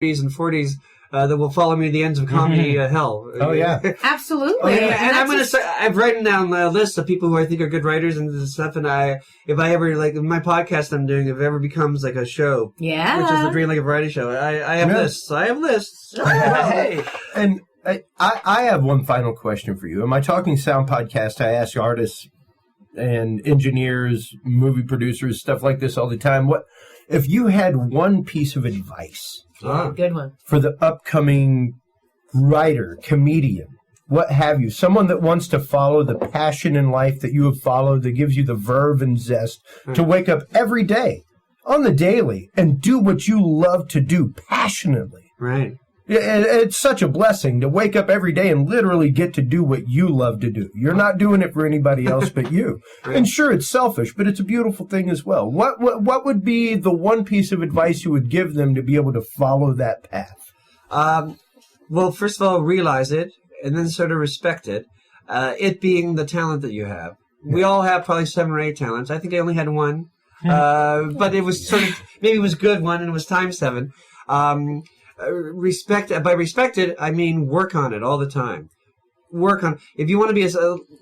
and 40s that will follow me to the ends of comedy hell. Oh, yeah. Absolutely. And I'm going to I've written down a list of people who I think are good writers and stuff, and if I ever, like, my podcast I'm doing, if it ever becomes like a show, which is the Dream Like a Variety Show, I have lists. I have lists. Hey. And I have one final question for you. In my Talking Sound podcast, I ask artists and engineers, movie producers, stuff like this all the time. What if you had one piece of advice? Good one. For the upcoming writer, comedian, what have you, someone that wants to follow the passion in life that you have followed, that gives you the verve and zest to wake up every day on the daily and do what you love to do passionately. Right. It's such a blessing to wake up every day and literally get to do what you love to do. You're not doing it for anybody else but you. Right. And sure, it's selfish, but it's a beautiful thing as well. What would be the one piece of advice you would give them to be able to follow that path? Well, first of all, realize it, and then sort of respect it. It being the talent that you have. We all have probably 7 or 8 talents. I think I only had one. But it was sort of, maybe it was good one, and it was times 7. Respect it, I mean work on it all the time. If you want to be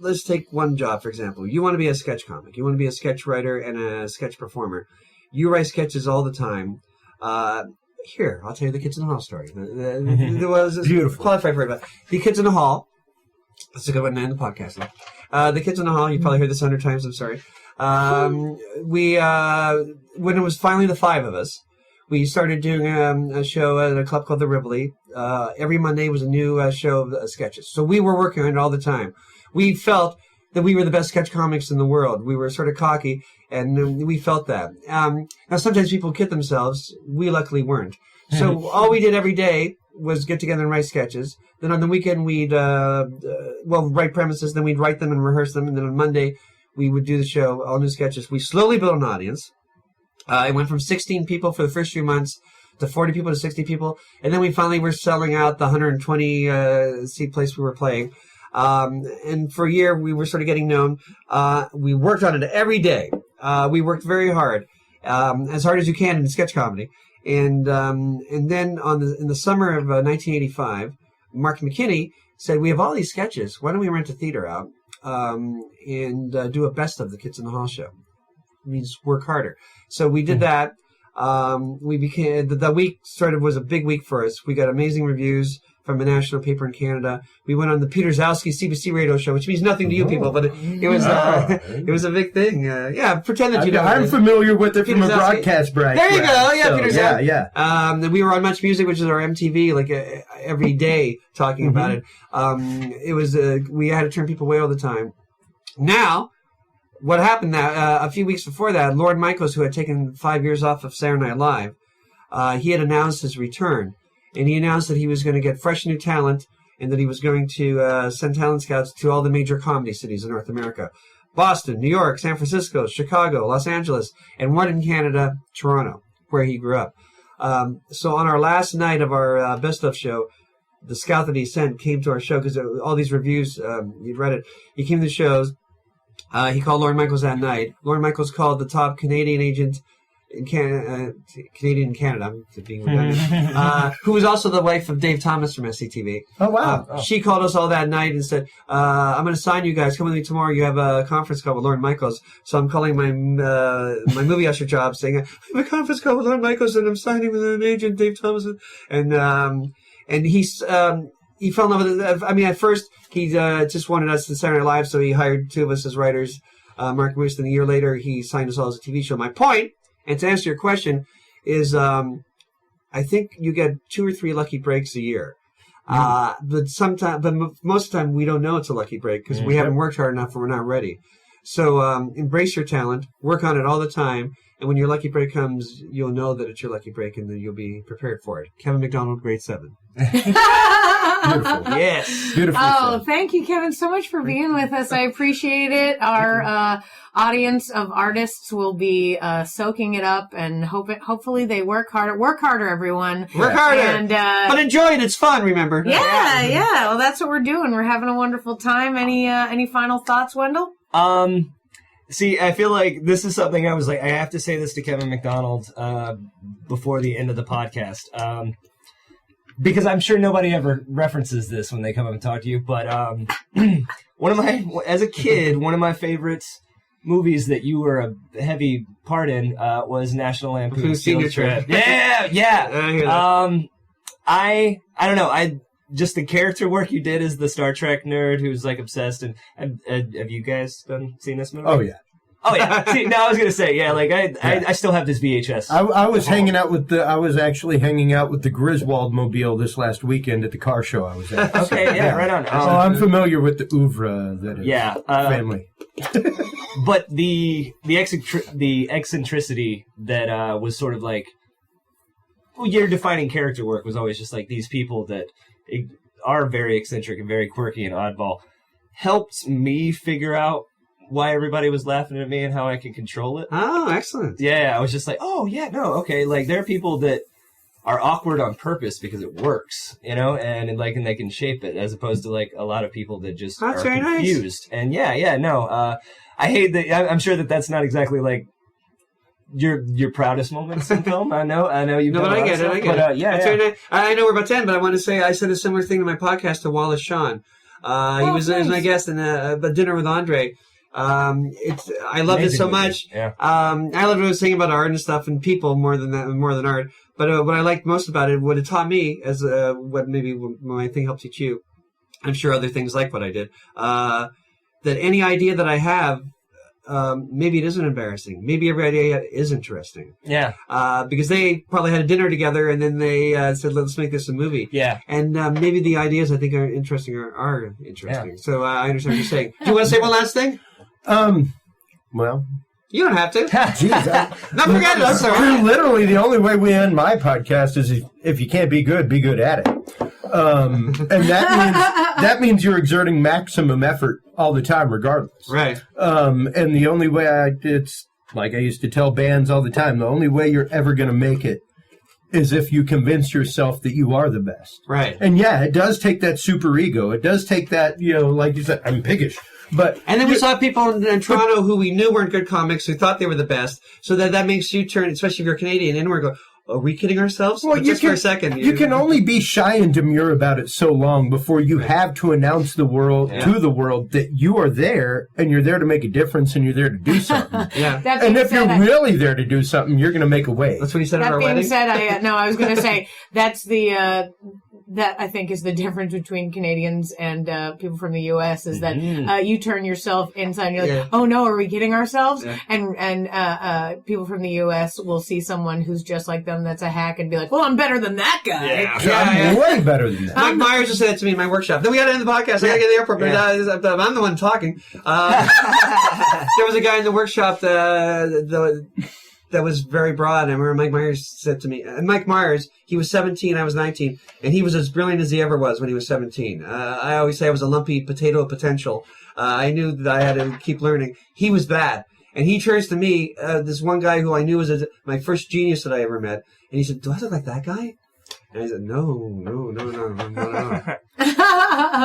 let's take one job, for example. You want to be a sketch comic. You want to be a sketch writer and a sketch performer. You write sketches all the time. Here, I'll tell you the Kids in the Hall story. There was beautiful. Qualified for it. The Kids in the Hall. That's a good one to end the podcast now. The Kids in the Hall, you probably heard this 100 times, I'm sorry. When it was finally the 5 of us, we started doing a show at a club called the Rivoli. Every Monday was a new show of sketches. So we were working on it all the time. We felt that we were the best sketch comics in the world. We were sort of cocky, and we felt that. Now, sometimes people kid themselves. We luckily weren't. So all we did every day was get together and write sketches. Then on the weekend, we'd write premises. Then we'd write them and rehearse them. And then on Monday, we would do the show, all new sketches. We slowly built an audience. It went from 16 people for the first few months to 40 people to 60 people. And then we finally were selling out the 120 seat place we were playing. And for a year, we were sort of getting known. We worked on it every day. We worked very hard, as hard as you can in sketch comedy. And then in the summer of 1985, Mark McKinney said, we have all these sketches. Why don't we rent a theater out and do a best of the Kids in the Hall show? It means work harder. So we did that. We became the week sort of was a big week for us. We got amazing reviews from a national paper in Canada. We went on the Peter Zowski CBC radio show, which means nothing to you people, but it was it was a big thing. Pretend that you know. I'm familiar with it from a broadcast break. There you go. Yeah, so, Peter Zowski. Yeah. We were on Much Music, which is our MTV, like every day talking about it. It was we had to turn people away all the time. Now, what happened a few weeks before that, Lorne Michaels, who had taken 5 years off of Saturday Night Live, he had announced his return. And he announced that he was going to get fresh new talent and that he was going to send talent scouts to all the major comedy cities in North America. Boston, New York, San Francisco, Chicago, Los Angeles, and one in Canada, Toronto, where he grew up. So on our last night of our Best Of show, the scout that he sent came to our show because all these reviews, you'd read it. He came to the shows. He called Lorne Michaels that night. Lorne Michaels called the top Canadian agent in Canadian Canada, I'm being redundant, who was also the wife of Dave Thomas from SCTV. Oh, wow. She called us all that night and said, I'm going to sign you guys. Come with me tomorrow. You have a conference call with Lorne Michaels. So I'm calling my movie usher job saying, I have a conference call with Lorne Michaels and I'm signing with an agent, Dave Thomas. And he fell in love with it. I mean, at first, he just wanted us to Saturday Night Live, so he hired 2 of us as writers, Mark Moose, and a year later, he signed us all as a TV show. My point, and to answer your question, is I think you get 2 or 3 lucky breaks a year. But most of the time, we don't know it's a lucky break because we haven't worked hard enough and we're not ready. So embrace your talent, work on it all the time, and when your lucky break comes, you'll know that it's your lucky break and then you'll be prepared for it. Kevin McDonald, grade 7. Beautiful. Yes. Beautiful. Oh, thank you, Kevin, so much for being with us. I appreciate it. Our audience of artists will be soaking it up, and hopefully they work harder. Work harder, everyone. Work harder. And, but enjoy it. It's fun, remember? Yeah. Well, that's what we're doing. We're having a wonderful time. Any final thoughts, Wendell? See, I feel like this is something I have to say this to Kevin McDonald before the end of the podcast. because I'm sure nobody ever references this when they come up and talk to you, but as a kid, one of my favorites movies that you were a heavy part in was National Lampoon's Field Trip. Yeah. I don't know. Just the character work you did as the Star Trek nerd who's like obsessed. And have you guys seen this movie? Oh yeah. See, no, I was gonna say, yeah. Like I still have this VHS. I was actually hanging out with the Griswold mobile this last weekend at the car show I was at. Okay, yeah, right on. So I'm familiar with the oeuvre that is family. But the eccentricity that was sort of like your defining character work was always just like these people that are very eccentric and very quirky and oddball helped me figure out why everybody was laughing at me and how I can control it. Oh, excellent. Yeah, I was just like, oh, yeah, no, okay. Like, there are people that are awkward on purpose because it works, you know, and they can shape it, as opposed to, like, a lot of people that just are confused. Nice. And, I hate that. I'm sure that's not exactly, like, your proudest moments in film. I know you've done I get it. Very nice. I know we're about 10, but I want to say I said a similar thing to my podcast to Wallace Shawn. He was my guest in a dinner with Andre. I loved it so much. Yeah. I loved what it was saying about art and stuff and people more than art. But what I liked most about it, what it taught me, as what my thing helped teach you, I'm sure other things like what I did, that any idea that I have, maybe it isn't embarrassing. Maybe every idea is interesting. Yeah. Because they probably had a dinner together and then they said, let's make this a movie. Yeah. And maybe the ideas I think are interesting are interesting. Yeah. So I understand what you're saying. Do you want to say one last thing? Well, you don't have to. Jeez, no, forget it. I'm sorry. Literally, the only way we end my podcast is if you can't be good at it. And that means you're exerting maximum effort all the time, regardless. Right. And the only way it's like I used to tell bands all the time, the only way you're ever going to make it is if you convince yourself that you are the best. Right. And yeah, it does take that super ego. It does take that, like you said, I'm piggish. And then we saw people in Toronto who we knew weren't good comics who thought they were the best. So that makes you turn, especially if you're Canadian, inward and go, are we kidding ourselves? Well, just for a second. You can only be shy and demure about it so long before you have to announce to the world that you are there and you're there to make a difference and you're there to do something. Yeah. And if you're really there to do something, you're going to make a wave. That's what he said at our wedding. That being said, I was going to say that's that I think is the difference between Canadians and people from the U.S. is that you turn yourself inside and you're like, oh no, are we kidding ourselves? Yeah. And people from the U.S. will see someone who's just like them that's a hack and be like, well, I'm better than that guy. I'm way better than that. Mike Myers just said that to me in my workshop. Then we got to end the podcast. I got to get to the airport, but I'm the one talking. There was a guy in the workshop that was very broad. I remember Mike Myers said to me, Mike Myers, he was 17, I was 19, and he was as brilliant as he ever was when he was 17. I always say I was a lumpy potato of potential. I knew that I had to keep learning. He was that. And he turns to me, this one guy who I knew was my first genius that I ever met, and he said, do I look like that guy? And I said, no.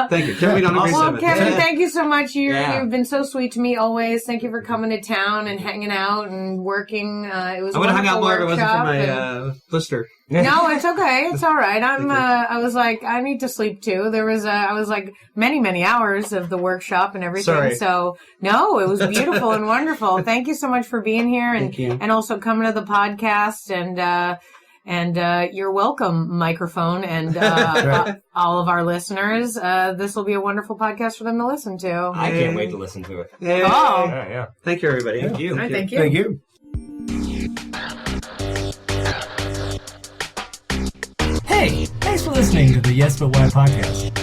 Thank you. Kevin McDonald of Well, Kevin, thank you so much. You've been so sweet to me always. Thank you for coming to town and hanging out and working. It was. I would have hung out more if it wasn't for my blister. No, it's okay. It's all right. I was like, I need to sleep too. I was like many hours of the workshop and everything. Sorry. So no, it was beautiful and wonderful. Thank you so much for being here and also coming to the podcast and you're welcome, microphone, and all of our listeners. This will be a wonderful podcast for them to listen to. I can't wait to listen to it. Yeah. Thank you, everybody. Thank you. Thank you. Thank you. Hey, thanks for listening to the Yes But Why podcast.